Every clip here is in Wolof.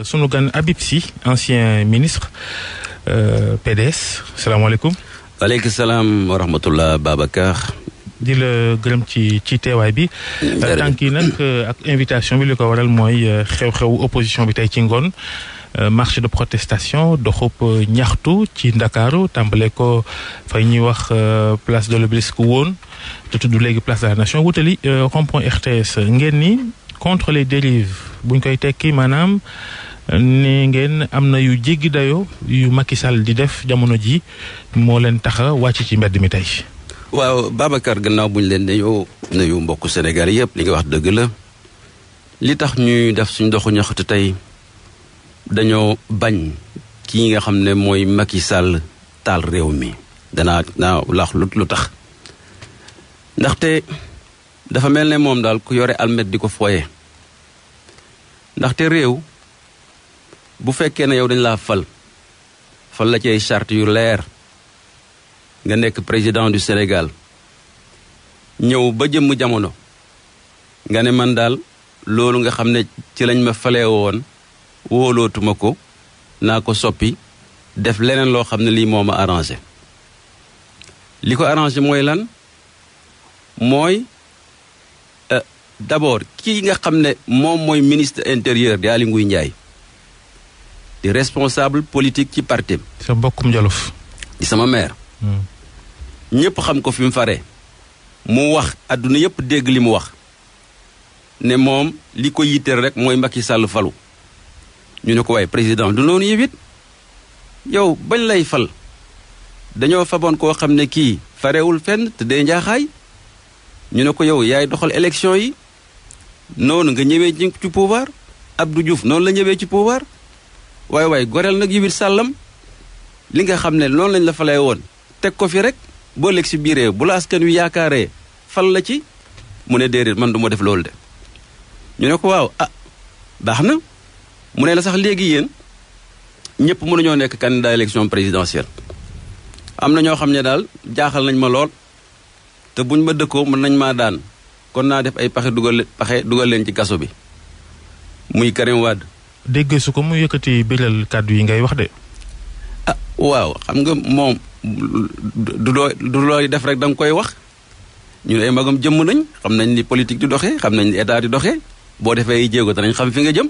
sunu gan Habib Sy ancien ministre PDS salaamaaleykum. waaleykum salaam wa rahmatullah Babacar. di la gërëm ci teewaay bi. tànk yi nag ak invitation bi li ko waral mooy xew-xewu opposition bi tey ci ngoon marche de protestation doxub ñaxtu ci Ndakaaru tàmbale ko fay ñuy wax place de l'Obélisque woon te tudd léegi place de la Nation wutali rond-point RTS ngeen ni contre les dérives buñ koy tekki maanaam ne ngeen am na yu jéggi dayo yu Macky Sall di def jamono ji moo leen taxa wàcc ci mbedd mi tey. waaw Babacar gannaaw buñ leen nuyu mbokku Sénégal yëpp li nga wax dëgg la li tax ñuy def suñ doxu ñaxtu tey dañoo bañ kii nga xam ne mooy Macky Sall taal réew mi danaa wax lu tax ndaxte dafa mel ne moom daal ku yore almet di ko fooye ndaxte réew bu fekkee ne yow dañ laa fal la ci ay charte yu leer nga nekk président du Sénégal ñëw ba jëmm jamono nga ne man daal loolu nga xam ne ci lañ ma falee woon wóolootuma ko naa ko soppi def leneen loo xam ne lii moo ma arrangé li ko arrangé mooy lan mooy d'abord kii nga xam ne moom mooy ministre intérieur di Aly Ngouille Ndiaye di responsable politique ci parti sa mbokkum Jolof di sama maire ñëpp xam ko fi mu faree mu wax adduna yëpp dégg li mu wax ne moom li ko yitteel rek mooy Macky Sall falu ñu ne ko waaye président du noonu yëwit yow bañ lay fal dañoo faboon koo xam ne kii farewul fenn te dee njaaxaay ñu ne ko yow yaay doxal élection yi noonu nga ñëwee ci pouvoir Abdou Diouf noonu la ñëwee ci pouvoir waaye goreel nag yëwit sàllam li nga xam ne noonu lañ la falee woon teg ko fi rek boo lekk si biiree bu la askan wi yaakaaree fal la ci mu ne déedéet man du ma def loolu de ñu ne ko waaw baax na mu ne la sax léegi yéen ñëpp mënuñoo nekk candidat élection présidentielle am na ñoo xam ne daal jaaxal nañ ma lool te buñ ma dëkkoo mën nañ maa daan kon naa def ay paxe dugal leen ci kaso bi muy Karim Wade. dégg su ko mu yëkkati biral kàddu yi ngay wax de. waaw xam nga moom du looy def rek da nga koy wax ñun ay magam jëmm nañ xam nañ ni politique di doxee xam nañ ni état di doxee boo defee ay jéego danañ xam fi nga jëm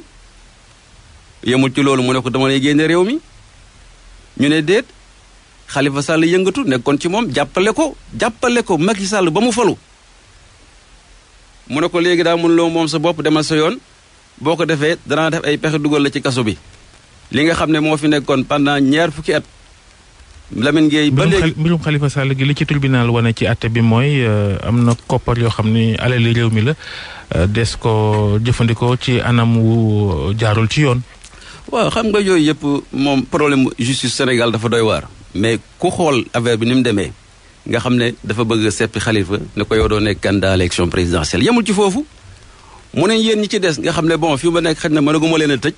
yemul ci loolu mu ne ko dama lay génne réew mi ñu ne déet Khalifa Sall yëngatu nekkoon ci moom jàppale ko Macky Sall ba mu falu mu ne ko léegi daa mun loo moom sa bopp demal sa yoon boo ko defee danaa def ay pexe dugal la ci kaso bi li nga xam ne moo fi nekkoon pendant ñaar fukki at Lamine Gueye ba léegi mbirum Khalifa Sall gi li ci tribunal wane ci àtte bi mooy am na koppar yoo xam ni alali réew mi la des ko jëfandikoo ci anam wu jaarul ci yoon. waaw xam nga yooyu yëpp moom problème justice Sénégal dafa doy waar mais ku xool affaire bi ni mu demee nga xam ne dafa bëgg seppi Khalifa ne ko yow doo nekk candidat élection présidentielle yemul ci foofu mu ne yéen ñi ci des nga xam ne bon fi ma nekk xëy na mënaguma leen a tëj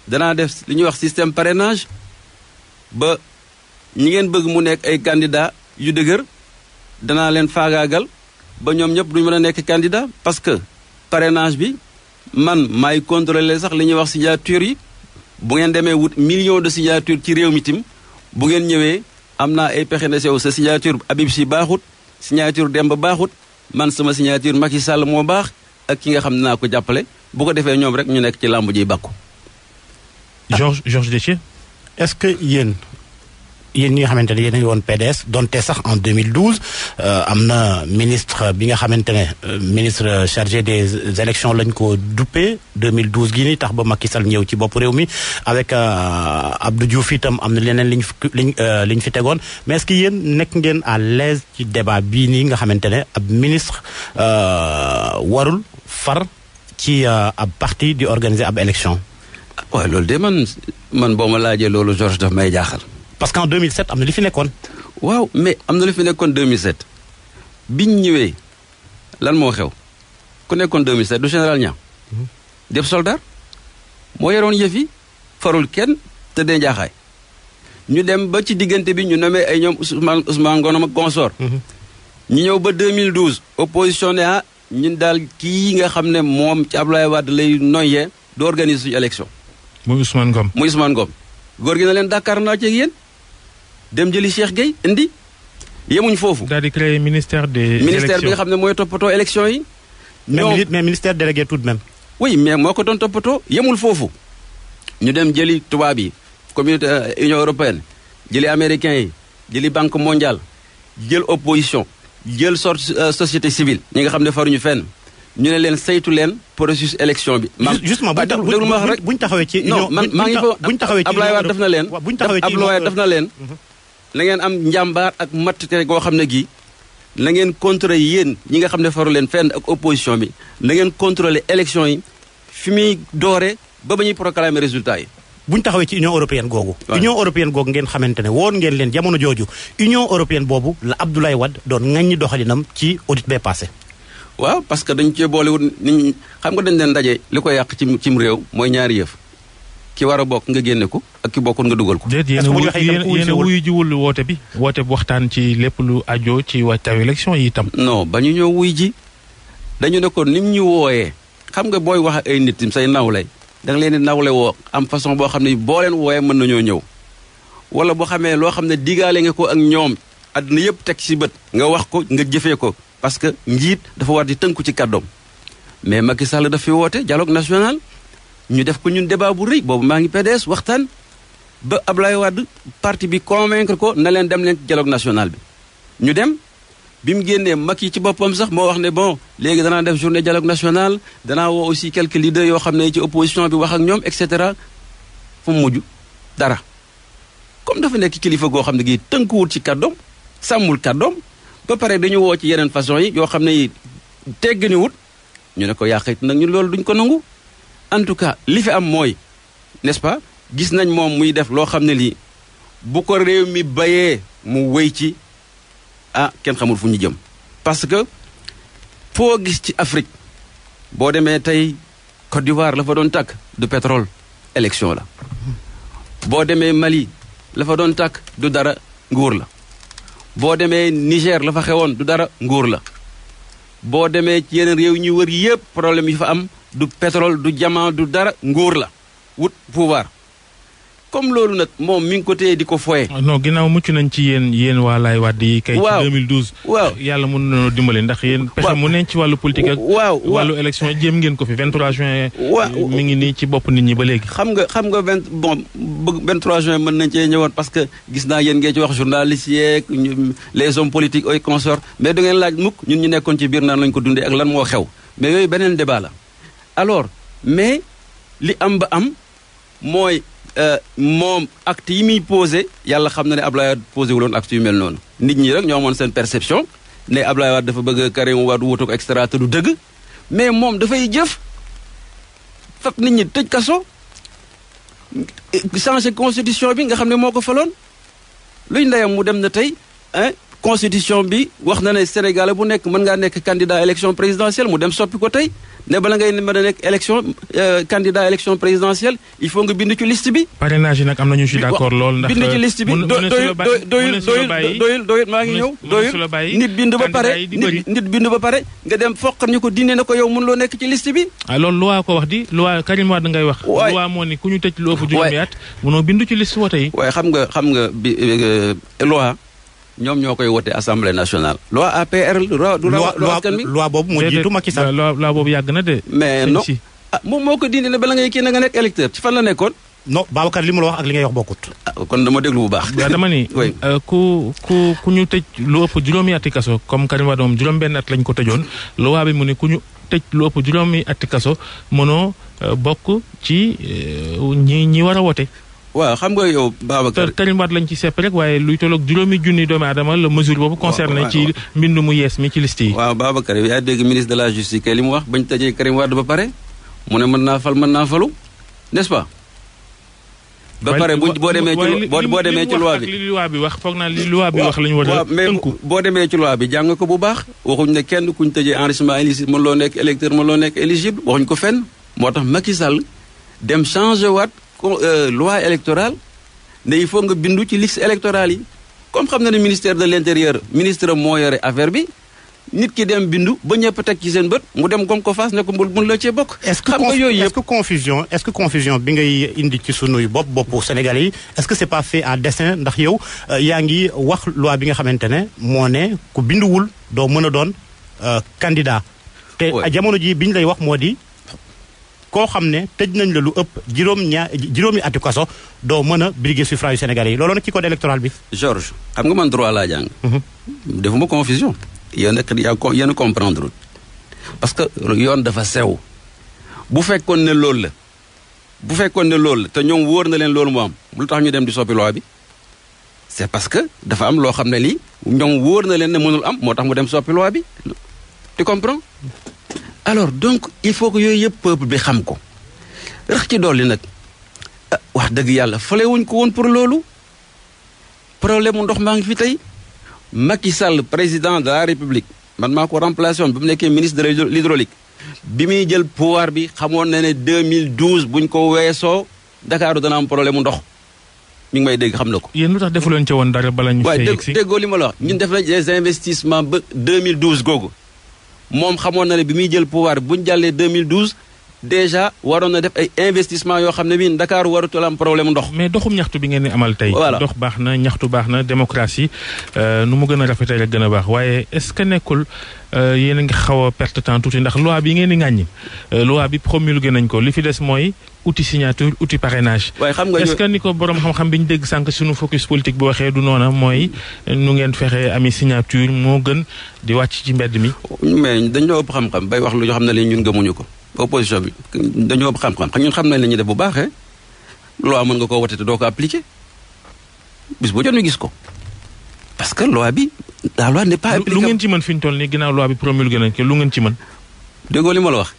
danaa def li ñuy wax système parrainage ba ñi ngeen bëgg mu nekk ay candidat yu dëgër danaa leen faagaagal ba ñoom ñëpp duñu mën a nekk candidat parce que parrainage bi man maay contrôler sax li ñuy wax signature yi bu ngeen demee wut millions de signature ci réew mi tim bu ngeen ñëwee am naa ay pexe ne sew sa signature Habib Sy baaxut signature Demba baaxut man sama signature Macky Sall moo baax ak ki nga xam ne naa ko jàppale bu ko defee ñoom rek ñu nekk ci làmb ji bàkku. Georges Déthié, est-ce que yéen ñi nga xamante ne yéen a ngi woon PDS donte sax en 2012 am na ministre bi nga xamante ne ministre chargé des élections lañ ko duppee 2012 gii nii tax ba Macky Sall ñëw ci bopp réew mi avec Abdou Diouf itam am na leneen liñ fi tegoon mais est-ce que yéen nekk ngeen à l'aise ci débat bii nii nga xamante ne ab ministre warul far ci ab parti di organiser ab élection. waaw loolu de man boo ma laajee loolu Georges daf may jaaxal. parce qu'en 2007 am na li fi nekkoon. waaw mais am na li fi nekkoon 2007 biñ ñëwee lan moo xew ku nekkoon 2007 du général Niang. def soldat moo yoroon yëf yi farul kenn te dee njaaxaay ñu dem ba ci diggante bi ñu nommé ay ñoom Ousmane Ngom ak consort. ñu ñëw ba 2012 opposition ne ñun daal kii nga xam ne moom ci Abdoulaye Wade lay noyyee du organiser suñu élection muy Ousmane Ngom. góor gi na leen Dakar naa ci ak yéen dem jëli Cheikh Gueye indi yemuñ foofu. daal di créer ministère des ministère bi nga xam ne mooy toppatoo élection yi. mais ministère délégué tout de même. oui mais moo ko doon toppatoo yemul foofu. ñu dem jëli tubaab yi communauté Union européenne jëli américains yi jëli banque mondiale jël opposition jël société civile ñi nga xam ne faruñu fenn ñu ne leen saytu leen processus élection bi. justement buñ taxawee ci. non man maa ngi fa buñ taxawee ci Abdoulaye Wade def na leen. Abdoulaye def na leen. na ngeen am njàmbaar ak mattite goo xam ne gii na ngeen contrôler yéen ñi nga xam ne faru leen fenn ak opposition bi na ngeen contrôler élection yi fi muy doore ba ñuy proclamer résultat yi. bu ñu taxawee ci Union européenne googu. Union européenne googu ngeen xamante ne woon ngeen leen jamono jooju Union européenne boobu la Abdoulaye Wade doon ŋaññi doxalinam ci audit bee passé. waaw parce que dañu cee boolewut nit ñi xam nga dañ leen daje li ko yàq cim réew mooy ñaari yëf ki war a bokk nga génne ko ak ki bokkul nga dugal ko. déet yéen a wuyu jiwul woote bi woote bu waxtaan ci lépp lu ajoo ci wàccaayu élection yi itam. non ba ñu ñëw wuy ji dañu ne ko nim ñu wooyee xam nga booy wax ak ay nit say nawle da nga leen di nawle woo am façon boo xam ne boo leen wooyee mën nañoo ñëw wala boo xamee loo xam ne digaale nga ko ak ñoom àdduna yëpp teg ci bët nga wax ko nga jëfee ko parce que njiit dafa war di tënku ci kàddoom mais Macky Sall daf fi woote dialogue national ñu def ko ñun débat bu rëy boobu maa ngi PDS waxtaan ba Ablaye Wade parti bi convaincre ko na leen dem leen dialogue national bi ñu dem bi mu génnee Macky ci boppam sax moo wax ne bon léegi danaa def journée dialogue national danaa woo aussi quelques leaders yoo xam ne ci opposition bi wax ak ñoom et cetera fu mu mujj dara comme dafa nekk kilifa goo xam ne gi tënkuwul ci kàddoom sàmmul kàddoom ba pare dañu woo ci yeneen façon yi yoo xam ne yi tegganiwut ñu ne ko yàqit nag ñun loolu duñ ko nangu en tout cas li fi am mooy n'est-ce pas gis nañ moom muy def loo xam ne lii bu ko réew mi bayee mu wéy ci kenn xamul fu ñu jëm parce que foo gis ci Afrique boo demee tey Côte d'Ivoire la fa doon tàkk du pétrole élection la boo demee Mali la fa doon tàkk du dara nguur la boo demee Niger la fa xewoon du dara nguur la boo demee ci yeneen réew ñuy wër yépp problème yi fa am du pétrole du diamant du dara nguur la wut pouvoir comme loolu nag moom mi ngi ko téye di ko foye. non ginnaaw mucc nañ ci yéen waa Laay Wàdd yi kay ci 2012. waaw yàlla mën nañoo dimbale ndax yéen. pexe mu ne ci wàllu politique ak. wàllu élection jéem ngeen ko fi 23 juin. mi ngi nii ci bopp nit ñi ba léegi. xam nga 23 juin mën nañ cee ñëwoon parce que gis naa yéen ngeen ci wax journalistes yeeg les hommes politiques ay consorts mais du ngeen laaj mukk ñun ñu nekkoon ci biir naan lañ ko dundee ak lan moo xew mais yooyu beneen débat la alors mais li am ba am mooy. moom acte yi muy posé yàlla xam na ne Abdoulaye Wade posé wuloon acte yu mel noonu nit ñi rek ñoo amoon seen perception ne Abdoulaye Wade dafa bëgg Karim Wade wutu ko extra te du dëgg mais moom dafay jëf fekk nit ñi tëj kaso changé constitution bi nga xam ne moo ko faloon luy ndeyam mu dem na tey constitution bi wax na ne Sénégal bu nekk mën ngaa nekk candidat élection présidentielle mu dem soppi ko tey ne bala ngay mën a nekk élection candidat élection présidentielle il faut nga bind ci liste bi. parrainage yi nag am nañu ci d'accord lool ndax bind ci liste bi doyul maa ngi ñëw doyul nit bind ba pare nga dem foqar ñu ko dindi na ko yow mënuloo nekk ci liste bi. loolu loi ko wax di loi Karim Wade ngay wax. loi moo ni ku ñu tëj lu ëpp juróomi at mënoo bindu ci liste wote yi. waaye xam nga bi loi. ñoom ñoo koy wote assemblée nationale. loi APR loi boobu moo jiitu Macky Sall. loi boobu yàgg na de. mais non moom moo ko dindi ne bala ngay kii na nga nekk électeur ci fan la nekkoon. non Babacar li mu la wax ak li ngay wax bokkut. kon dama déglu bu baax. dama ni ku ñu tëj lu ëpp juróomi ati kaso comme Karim Wade moom juróom-benn at lañ ko tëjoon loi bi mu ne ku ñu tëj lu ëpp juróomi ati kaso mënoo bokk ci ñi war a wote. waaw xam nga yow Babacar Karim Wade lañ ci sepp rek waaye luy tolloog juróomi junni doomu aadama la mesure boobu concerné ci mbindu mu yees mi ci liste yi. waaw Babacar yow yaa dégg ministre de la justice kay li mu wax bañ tëjee Karim Wade ba pare mu ne mën naa falu n'est-ce pas. ba pare boo demee ci loi bi li loi bi wax foog naa li loi bi wax la ñu war a tënku. boo demee ci loi bi jàng ko bu baax waxuñ ne kenn kuñ tëjee enrichissement illicite mën loo nekk électeur mën loo nekk éligible waxuñ ko fenn moo tax Macky Sall dem changé waat loi électorale ne il faut nga bindu ci liste électorale yi comme xam na ne ministère de l'intérieur ministre moo yore affaire bi nit ki dem bindu ba ñëpp teg ci seen bët mu dem comme ko face ne ko mun la cee bokk. xam nga yooyu yëpp est-ce que confusion bi ngay indi ci sunuy boppu Sénégalais yi est-ce que c'est pas fait à dessein ndax yow yaa ngi wax loi bi nga xamante ne moo ne ku binduwul doo mën a doon candidat. te jamono ji bi ñu lay wax moo di koo xam ne tëj nañ la lu ëpp juróomi atu kaso doo mën a briguer suffrage yu Sénégalais yi loolu nag ci code électoral bi. Georges xam nga man droit laa jàng. defuma confusion. yéen a comprendre parce que yoon dafa sew bu fekkoon ne loolu la te ñoom wóor na leen loolu mu am lu tax ñu dem di soppi loi bi c'est parce que dafa am loo xam ne lii ñoom wóor na leen ne mënul am moo tax mu dem soppi loi bi tu comprends alors donc il faut que yooyu yëpp peuple bi xam ko rax ci dolli nag wax dëgg yàlla fale wuñ ko woon pour loolu problème mu ndox maa ngi fi tey Macky Sall président de la République man maa ko remplacé woon bi mu nekkee ministre de l'hydraulique bi muy jël pouvoir bi xamoon na ne 2012 buñ ko weesoo Dakar dana am problème mu ndox mi ngi may dégg xam na ko. yéen lu tax defu leen ci woon dara bala ñu. fay yegsi déggoo li ma la wax ñun def nañ des investissements ba 2012 googu moom xamoon na ne bi muy jël pouvoir bi buñ jàllee 2012 déjà waroon na def ay investissement yoo xam ne bii Dakar warutul am problème ndox. mais doxum ñaxtu bi ngeen di amal tey. voilà dox baax na ñaxtu baax na démocratie nu mu gën a rafetee rek gën a baax waaye est-ce que nekkul yéen a ngi xaw a perte temps tuuti ndax loi bi ngeen di ŋàññi loi bi promulgué nañ ko li fi des mooy outil signature outil parrainage. waaye xam nga est-ce que ni ko borom xam-xam bi ñu dégg sànq suñu focus politique bu waxee du noona mooy nu ngeen fexe ami signature moo gën di wàcc ci mbedd mi. mais dañoo ëpp xam-xam bay wax lu ñu xam ne ñun gëmuñu ko. opposition bi dañoo ëpp xam-xam ñun xam nañ la ñuy def bu baaxee loi mën nga koo wote te doo ko appliquer bis boo jot ñu gis ko parce que loi bi la loi n'est pas applicable. lu ngeen ci mën fi ñu toll nii ginnaaw loi bi promulgué nañ ko lu ngeen ci mën. déggoo li ma la wax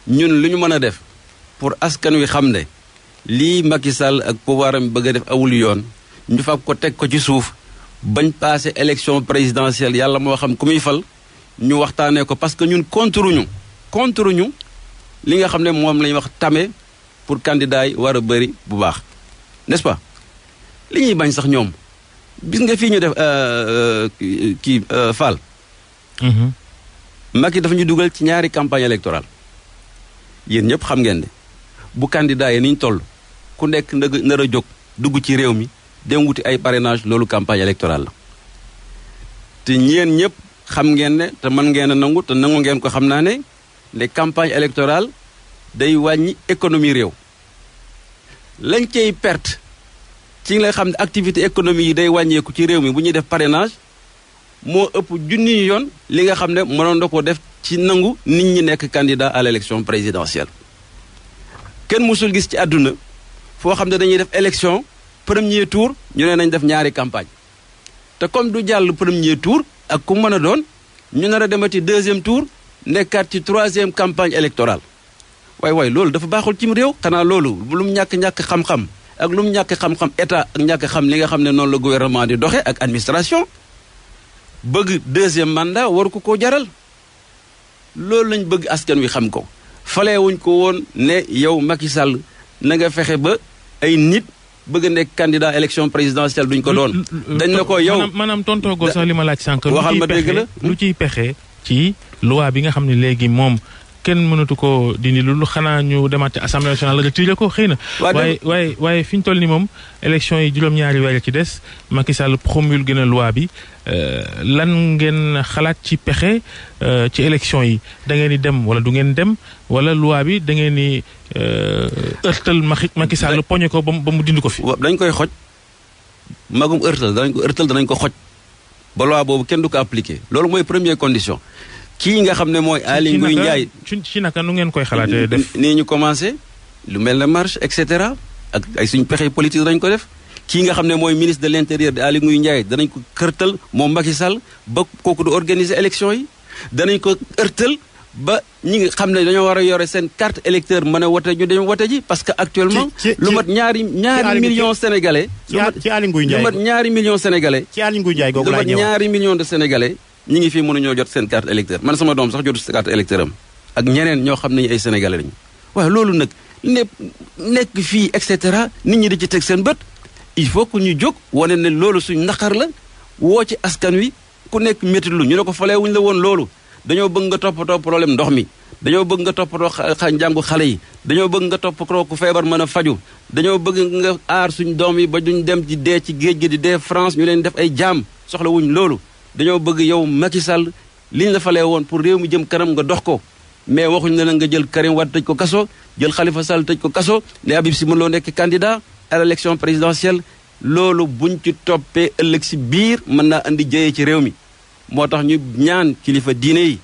ñun lu ñu mën a def pour askan wi xam ne lii Macky Sall ak pouvoir am bëgg a def awul yoon ñu fab ko teg ko ci suuf bañ passé élection présidentielle yàlla moo xam ku muy fal ñu waxtaanee ko parce que ñun contre ñu li nga xam ne moom la ñuy wax tame pour candidat yi war a bëri bu baax n'est-ce pas li ñuy bañ sax ñoom gis nga fii ñu def Fall. Macky dafa ñu dugal ci ñaari campagne électorale yéen ñëpp xam ngeen ne bu candidat yi ni ñu toll ku nekk nar a jóg dugg ci réew mi dem wuti ay parrainage loolu campagne électorale la te ñeen ñëpp xam ngeen ne te mën ngeen a nangu te nangu ngeen ko xam naa ne les campagnes électorales day wàññi économie réew lañ cay perte ci nga xam ne activité économie yi day wàññeeku ci réew mi bu ñuy def parrainage moo ëpp junni yoon li nga xam ne mënoon na ko def ci nangu nit ñi nekk candidat à l'élection présidentielle kenn mësul gis ci àdduna foo xam ne dañuy def élection premier tour ñu ne nañ def ñaari campagne te comme du jàll premier tour ak ku mën a doon ñu nar a demati deuxième tour nekkaat ci troisième campagne électorale waay loolu dafa baaxul cim réew xanaa loolu lu mu ñàkk xam-xam ak lu mu ñàkk xam-xam état ak ñàkk xam li nga xam ne noonu la gouvernement di doxe ak administration bëgg deuxième mandat waru ko koo jaral loolu lañ bëgg askan wi xam ko falee wuñ ko woon ne yow Macky Sall na nga fexe ba ay nit bëgg a nekk candidat élection présidentielle duñ ko doon dañ na ko yow maanaam tontoogoo sax li ma laaj sànq waxal ma dégg la lu ciy pexe ci loi bi nga xam ne léegi moom kenn mënatu ko dindi lu xanaa ñu demaat ci assemblée nationale retiré ko xëy na. waaye fi ñu toll ni moom élection yi juróom-ñaari weer ci des Macky Sall promulgué na loi bi lan ngeen xalaat ci pexe ci élection yi da ngeen di dem wala du ngeen dem wala loi bi da ngeen di ërtal Macky Sall poñe ko ba mu dindi ko fi. dañ koy xoj magum ërtal danañ ko xoj ba loi boobu kenn du ko appliqué loolu mooy première condition. kii nga xam ne mooy Aly Ngouille Ndiaye ci naka nu ngeen koy xalaatee def nii ñu commencé lu mel ne marche et cetera ak ay suñu pexe politique dañ ko def kii nga xam ne mooy ministre de l'intérieur de Aly Ngouille Ndiaye danañ ko kërtal moom Macky Sall ba kooku du organiser élection yi danañ ko ërtal ba ñi nga xam ne dañoo war a yore seen carte électeur mën a wote ñu dem wote ji parce que actuellement lu mat ñaari millions sénégalais ci Aly Ngouille Ndiaye lu mat ñaari millions sénégalais ci Aly Ngouille Ndiaye googu lu mat ñaari millions de sénégalais ñi ngi fii mënuñoo jot seen carte électeur man sama doom sax jotu si carte électeur am ak ñeneen ñoo xam ne ay sénégalais lañu waaw loolu nag nekk fii et cetera nit ñi di ci teg seen bët il faut que ñu jóg wane ne loolu suñ naqar la woo ci askan wi ku nekk métti lu ñu ne ko falee wuñu la woon loolu dañoo bëgg nga toppatoo problème ndox mi dañoo bëgg nga toppatoo njàngu xale yi dañoo bëgg nga toppatoo ku feebar mën a faju dañoo bëgg nga aar suñ doom yi ba duñ dem ci dee ci géej gi di dee France ñu leen def ay jaam soxla wuñ loolu dañoo bëgg yow Macky Sall li ñu la falee woon pour réew mi jëm kanam nga dox ko mais waxuñ ne la nga jël Karim Wade tëj ko kaso jël Khalifa Sall tëj ko kaso ne Habib Sy mën loo nekk candidat à l'élection présidentielle loolu buñ ci toppee ëllëg si biir mën naa andi jëyee ci réew mi moo tax ñu ñaan kilifa diine yi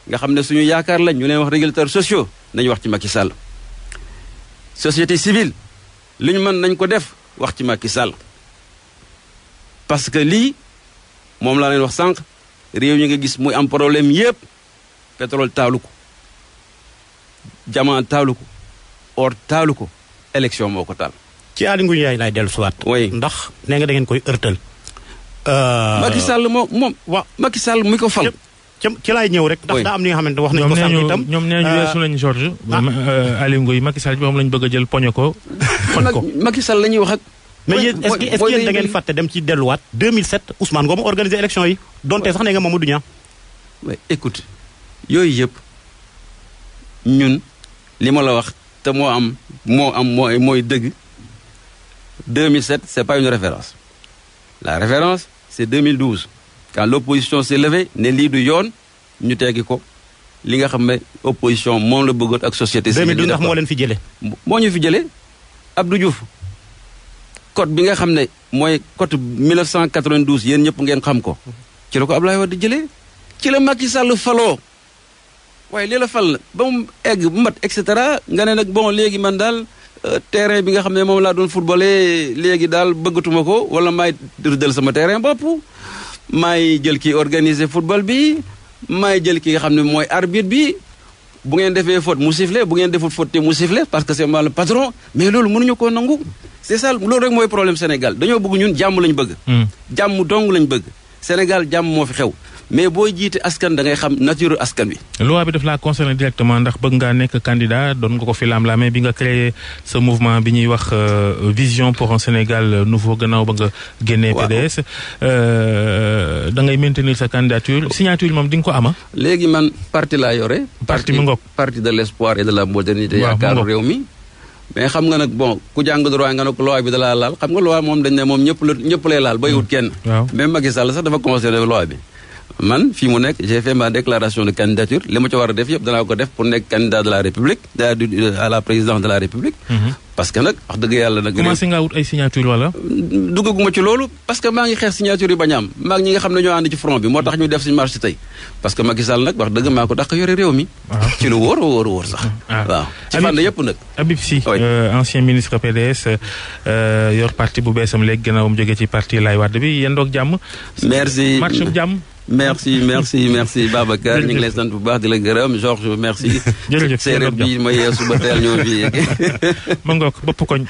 nga xam ne suñu yaakaar lañ ñu leen wax régulateurs sociaux nañu wax ci Macky Sall société civile li ñu mën nañ ko def wax ci Macky Sall parce que lii moom laa leen wax sànq réew ñi nga gis muy am problème yépp pétrole taalu ko diamant taalu ko or taalu ko élection moo ko taal. ci Aly Ngouille Ndiaye laay dellu siwaat. oui ndax nee nga da ngeen koy ërtal. Macky Sall moom Macky Sall mi ko fal. ci laay ñëw rek. ndax daa am ni nga xamante wax nañu ko sànq itam. ñoom nee nañu weesu nañu Georges. Aly Ngouille Macky Sall bi moom lañu bëgg a jël poñe ko. xoj ko Macky Sall la ñuy wax ak. mais yéen est-ce que yéen da ngeen fàtte dem ci delluwaat 2007 Ousmane Ngom organisé élection yi donte sax ne nga Mamadou Niang. mais écoute yooyu yëpp ñun li ma la wax te mooy dëgg 2007 c'est pas une référence la référence c'est 2012 quand l'opposition s'est levée ne lii du yoon ñu teggi ko li nga xam ne opposition moom la bëggoon ak société civile 2012 ndax moo leen fi jëlee. moo ñu fi jëlee Abdou Diouf code bi nga xam ne mooy code 1992 yéen ñëpp ngeen xam ko ci la ko Abdoulaye Wade jëlee ci la Macky Sall faloo waaye li la fal ba mu egg bu mat et cetera nga ne nag bon léegi man daal terrain bi nga xam ne moom laa doon footballé léegi daal bëggatuma ko wala maay dël sama terrain bopp maay jël kii organiser football bi maay jël ki nga xam ne mooy arbitre bi bu ngeen defee faute mu sifflé bu ngeen defut faute te mu sifflé parce que c'est moi le patron mais loolu mënuñu koo nangu c'est ça loolu rek mooy problème Sénégal dañoo bëgg ñun jàmm lañ bëgg jàmm dong lañ bëgg Sénégal jàmm moo fi xew mais booy jiite askan da ngay xam nature askan bi. loi bi daf laa concerné directement ndax bëgg ngaa nekk candidat doon nga ko fi laam-laamee bi nga créé ce mouvement bi ñuy wax vision pour un Sénégal nouveau gannaaw ba nga génnee PDS. da ngay maintenir sa candidature signature moom di nga ko ama. léegi man parti laa yore. parti mu ngoog parti de l'espoir et de la modernité. yaakaaru réew mi. mais xam nga nag bon ku jàng droit nga ne ko loi bi da laa laal xam nga loi moom dañ ne moom ñëpp lay laal bayiwut kenn. waaw même Macky Sall sax dafa concerné loi bi. man fii mu nekk j'ai fait ma déclaration de candidature li ma ci war a def yëpp danaa ko def pour nekk candidat de la République à la présidence de la République. parce que nag wax dëgg yàlla nag. commencé ngaa wut ay signature wala. duggaguma ci loolu parce que maa ngi xeex signature yi bañ a am maa ngi ñi nga xam ne ñoo ànd ci front bi moo tax ñu def suñu marche tey parce que Macky Sall nag wax dëgg maa ko dàq yore réew mi. ci lu wóor sax. waaw ci fànn yëpp nag. Habib Sy ancien ministre PDS yor parti bu beesam léegi gannaaw mu jógee ci parti Laye Wade bi yéen doog jàmm. merci marche bu jàmm. merci Babacar ñu ngi lay sant bu baax di la gërëm Georges merci. jërëjëf séeréer bi ma yeesu ba teel ñoo fi. ma ngoog bopp koñ.